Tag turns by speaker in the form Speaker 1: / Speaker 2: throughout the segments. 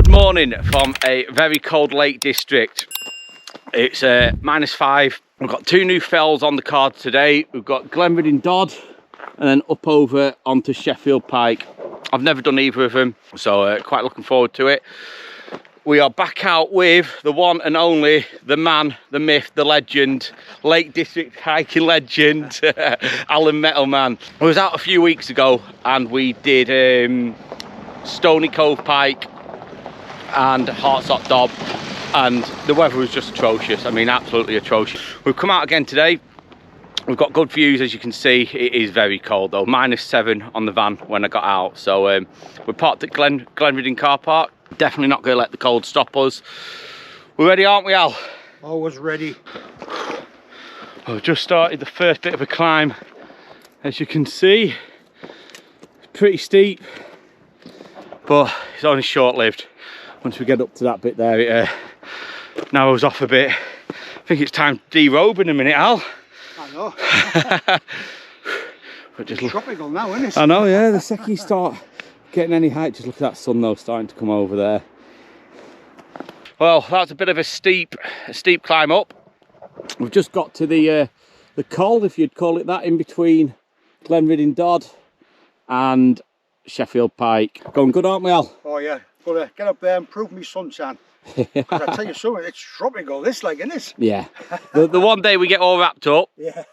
Speaker 1: Good morning from a very cold Lake District. It's -5. We've got two new fells on the card today. We've got Glenridding Dodd and then up over onto Sheffield Pike. I've never done either of them, so quite looking forward to it. We are back out with the one and only, the man, the myth, the legend, Lake District hiking legend, Alan Metalman. I was out a few weeks ago and we did Stony Cove Pike and Heartsop Dob, and the weather was just atrocious. I mean, absolutely atrocious. We've come out again today. We've got good views, as you can see. It is very cold though, -7 on the van when I got out. So we're parked at Glenridding car park. Definitely not going to let the cold stop us. We're ready, aren't we, Al?
Speaker 2: Always ready.
Speaker 1: We've just started the first bit of a climb. As you can see, it's pretty steep, but it's only short-lived. Once we get up to that bit there, it narrows off a bit. I think it's time to derobe in a minute, Al.
Speaker 2: I know.
Speaker 1: But just
Speaker 2: it's tropical now, isn't it?
Speaker 1: I know, yeah. The second you start getting any height, just look at that sun though starting to come over there. Well, that's a bit of a steep climb up. We've just got to the col, if you'd call it that, in between Glenridding Dodd and Sheffield Pike. Going good, aren't we, Al?
Speaker 2: Oh yeah, gotta get up there and prove me sunshine. Because I tell you something, it's tropical this, like, isn't it?
Speaker 1: Yeah. The one day we get all wrapped up,
Speaker 2: yeah,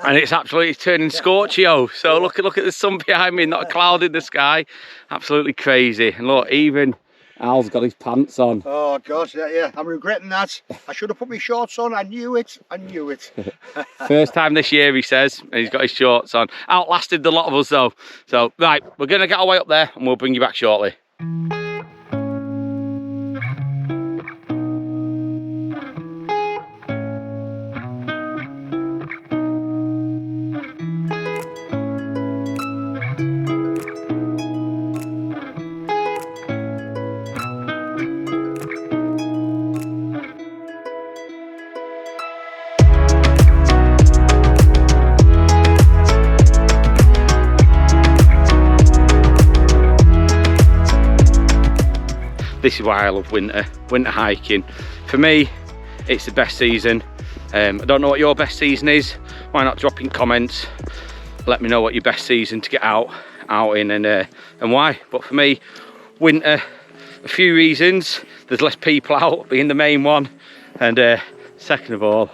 Speaker 1: and it's absolutely turning scorchio. So look at the sun behind me, not a cloud in the sky. Absolutely crazy. And look, even Al's got his pants on.
Speaker 2: Oh god, yeah. I'm regretting that. I should have put my shorts on. I knew it.
Speaker 1: First time this year, he says, and he's got his shorts on. Outlasted the lot of us though. So right, we're gonna get our way up there and we'll bring you back shortly. This is why I love winter hiking. For me, it's the best season. I don't know what your best season is. Why not drop in comments? Let me know what your best season to get out in and why. But for me, winter, a few reasons. There's less people out, being the main one. And second of all,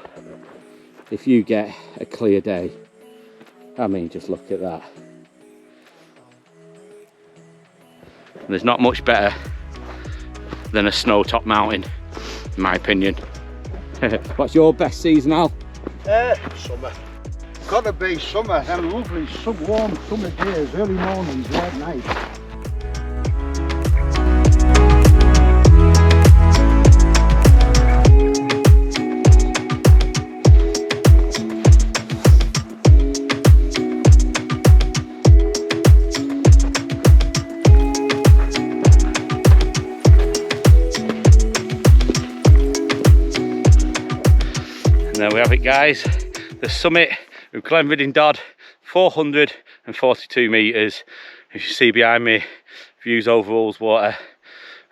Speaker 1: if you get a clear day, I mean, just look at that. There's not much better than a snow-top mountain, in my opinion. What's your best season, Al?
Speaker 2: Summer. Gotta be summer. Them lovely, warm summer days, early mornings, late night.
Speaker 1: And there we have it, guys. The summit of Glenridding Dodd, 442 metres. As you see behind me, views over Ullswater,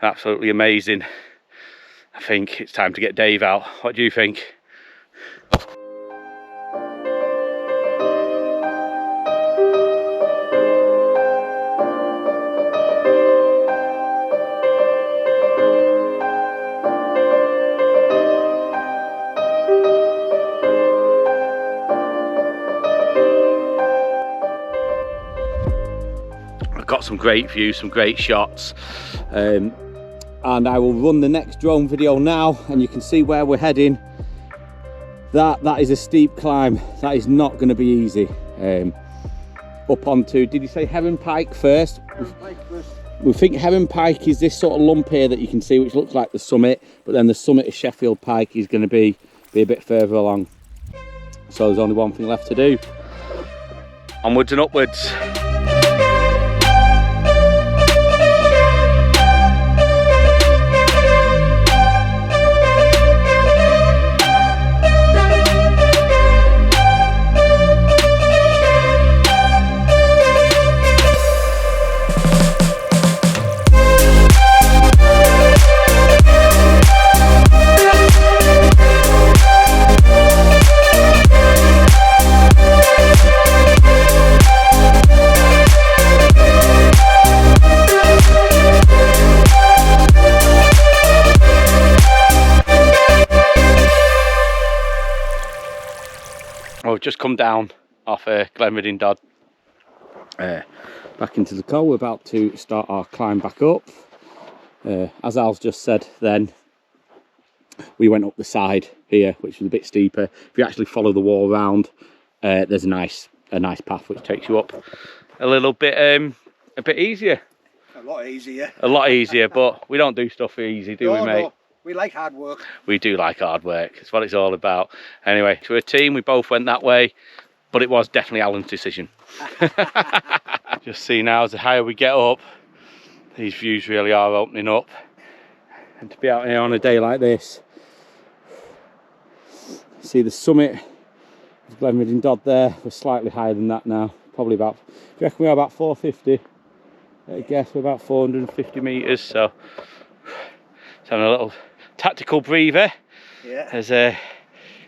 Speaker 1: absolutely amazing. I think it's time to get Dave out. What do you think? Got some great views, some great shots, and I will run the next drone video now and you can see where we're heading. That is a steep climb. That is not going to be easy. Up onto, did you say Heaven Pike first?
Speaker 2: Heaven Pike first.
Speaker 1: We think Heaven Pike is this sort of lump here that you can see, which looks like the summit, but then the summit of Sheffield Pike is going to be a bit further along. So there's only one thing left to do. Onwards and upwards. just come down off Glenridding Dodd. Back into the col. We're about to start our climb back up. As Al's just said then, we went up the side here, which was a bit steeper. If you actually follow the wall around, there's a nice path which takes you up a little bit easier.
Speaker 2: A lot easier.
Speaker 1: A lot easier, but we don't do stuff for easy, do we, mate?
Speaker 2: No. We like hard work.
Speaker 1: We do like hard work. It's what it's all about. Anyway, to a team, we both went that way, but it was definitely Alan's decision. Just see now, as the higher we get up, these views really are opening up. And to be out here on a day like this, see the summit of Glenridding Dodd there. We're slightly higher than that now. Probably about, do you reckon we're about 450? I guess we're about 450 metres, so it's having a little tactical breather.
Speaker 2: Yeah.
Speaker 1: As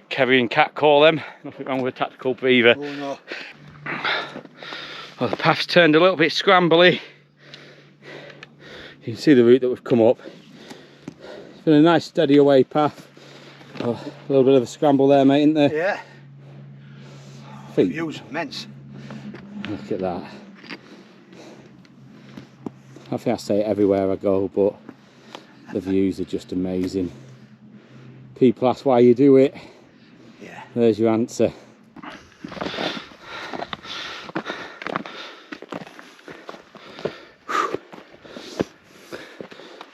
Speaker 1: Kerry and Kat call them. Nothing wrong with a tactical breather.
Speaker 2: Oh no.
Speaker 1: Well, the path's turned a little bit scrambly. You can see the route that we've come up. It's been a nice steady away path. Oh, a little bit of a scramble there, mate, isn't there?
Speaker 2: Yeah.
Speaker 1: The
Speaker 2: view's immense.
Speaker 1: Look at that. I think I say it everywhere I go, but the views are just amazing. People ask why you do it.
Speaker 2: Yeah.
Speaker 1: There's your answer.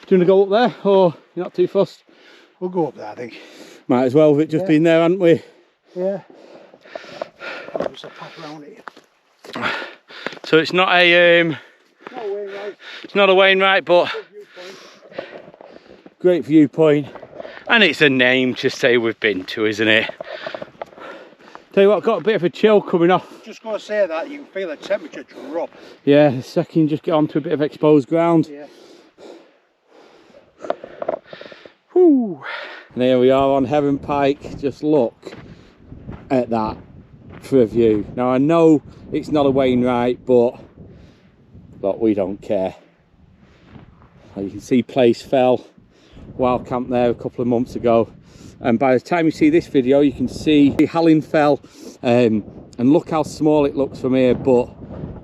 Speaker 1: Do you want to go up there, or you're not too fussed?
Speaker 2: We'll go up there, I think.
Speaker 1: Might as well, we've just been there, haven't we?
Speaker 2: Yeah. There's a path around it.
Speaker 1: So it's not a
Speaker 2: Wainwright.
Speaker 1: It's not a Wainwright, but great viewpoint, and it's a name to say we've been to, isn't it? Tell you what, got a bit of a chill coming off.
Speaker 2: Just going to say that you can feel the temperature drop.
Speaker 1: Yeah, the second you just get onto a bit of exposed ground.
Speaker 2: Yeah.
Speaker 1: Woo. And here we are on Heaven Pike. Just look at that for a view. Now I know it's not a Wainwright, but we don't care. You can see Place fell, wild camp there a couple of months ago, and by the time you see this video you can see Helvellyn fell, and look how small it looks from here, but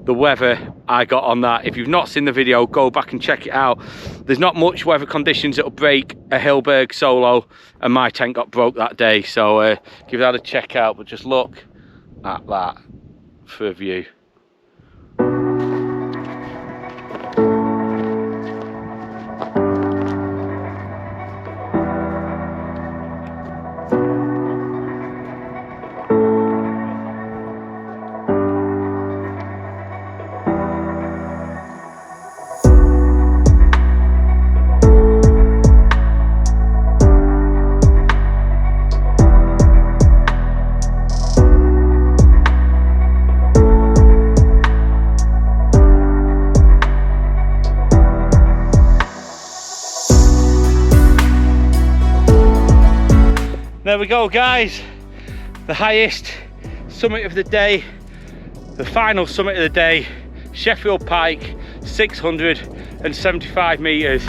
Speaker 1: the weather I got on that, if you've not seen the video, go back and check it out. There's not much weather conditions that'll break a Hillberg solo, and my tent got broke that day, so give that a check out. But just look at that for a view. There we go, guys, the highest summit of the day, the final summit of the day, Sheffield Pike, 675 metres.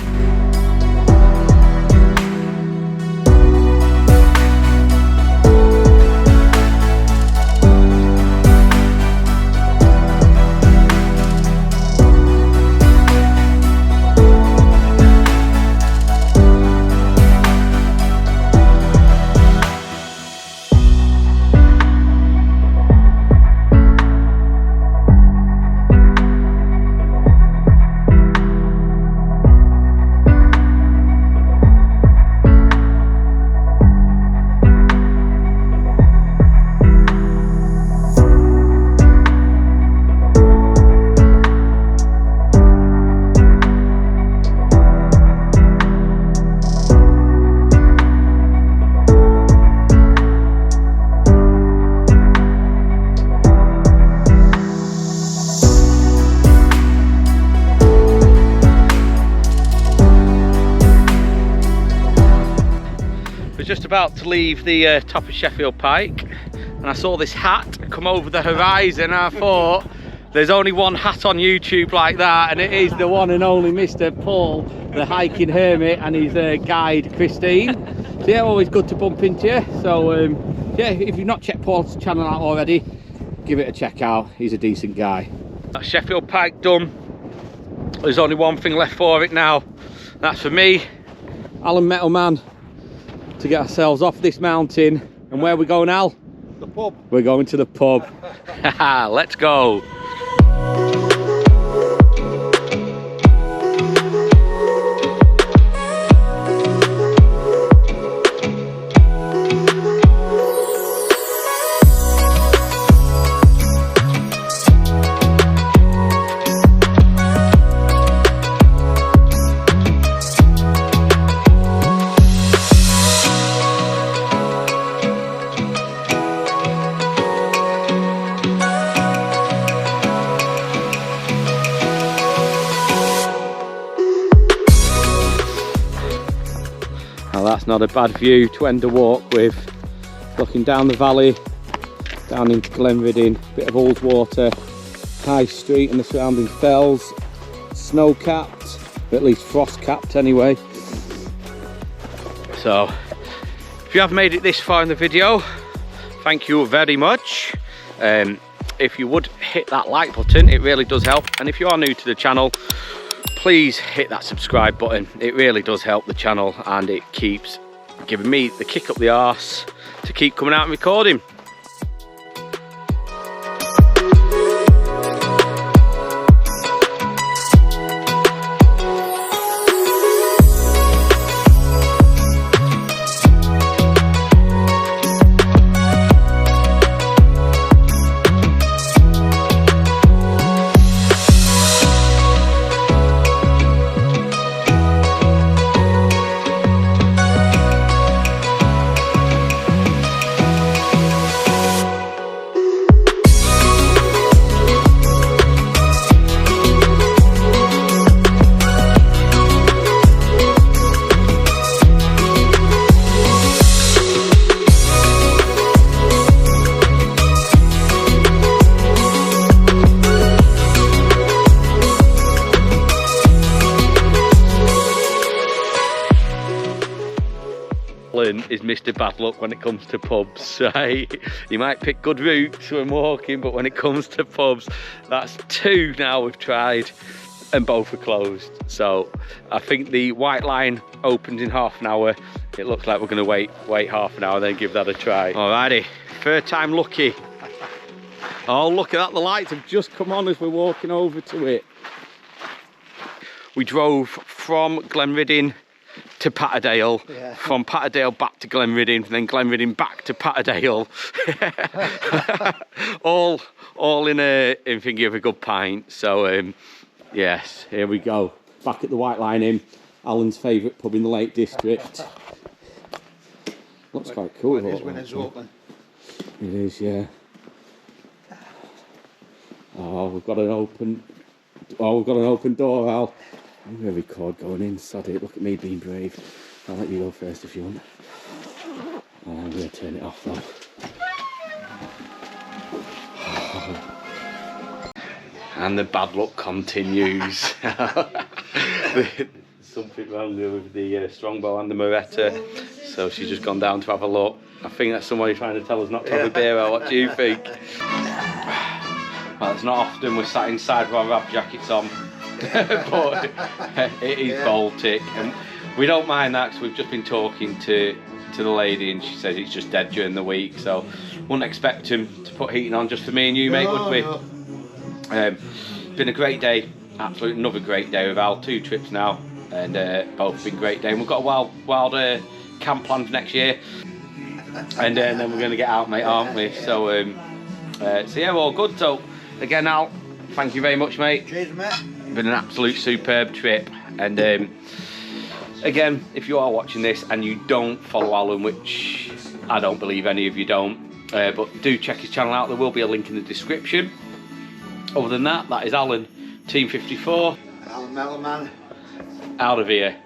Speaker 1: Just about to leave the top of Sheffield Pike, and I saw this hat come over the horizon, and I thought there's only one hat on YouTube like that, and it is the one and only Mr. Paul, the hiking hermit, and his guide Christine. So yeah, always good to bump into you. So yeah, if you've not checked Paul's channel out already, give it a check out. He's a decent guy. That's Sheffield Pike done. There's only one thing left for it now. That's for me, Alan Metalman, to get ourselves off this mountain. And where are we going, Al?
Speaker 2: The pub.
Speaker 1: We're going to the pub. Let's go. That's not a bad view to end the walk with. Looking down the valley, down into Glenridding, bit of Ullswater, High Street and the surrounding fells. Snow capped, but at least frost capped anyway. So, if you have made it this far in the video, thank you very much. If you would hit that like button, it really does help. And if you are new to the channel, please hit that subscribe button. It really does help the channel, and it keeps giving me the kick up the arse to keep coming out and recording. Is Mr. Bad Luck when it comes to pubs, right? You might pick good routes when walking, but when it comes to pubs, that's two now we've tried and both are closed. So I think the White Line opens in half an hour. It looks like we're going to wait half an hour, then give that a try. Alrighty, third time lucky. Oh, look at that, the lights have just come on as we're walking over to it. We drove from Glenridding to Patterdale, yeah. From Patterdale back to Glenridding, then Glenridding back to Patterdale. all in thinking of a good pint. So yes, here we go. Back at the White Line Inn, Alan's favourite pub in the Lake District. Looks quite cool.
Speaker 2: It is when it's open.
Speaker 1: It is, yeah. Oh, we've got an open door, Al. I'm going to record going in, sod it. Look at me being brave. I'll let you go first if you want. I'm going to turn it off though. And the bad luck continues. Something wrong with the Strongbow and the Moretta. So she's just gone down to have a look. I think that's somebody trying to tell us not to have a beer. What do you think? Well, it's not often we're sat inside with our wrap jackets on. But it is Baltic, and we don't mind that because we've just been talking to the lady and she says it's just dead during the week, so wouldn't expect him to put heating on just for me and you, mate, would we? No. Been a great day, absolutely another great day with Al. 2 trips now, and both been great day. And we've got a wild camp planned for next year, and then we're going to get out, mate, aren't we? So yeah, all good. So again, Al, thank you very much, mate.
Speaker 2: Cheers, mate.
Speaker 1: Been an absolute superb trip, and again, if you are watching this and you don't follow Alan, which I don't believe any of you don't, but do check his channel out. There will be a link in the description. Other than that, that is Alan, Team 54.
Speaker 2: Alan Metalman.
Speaker 1: Out of here.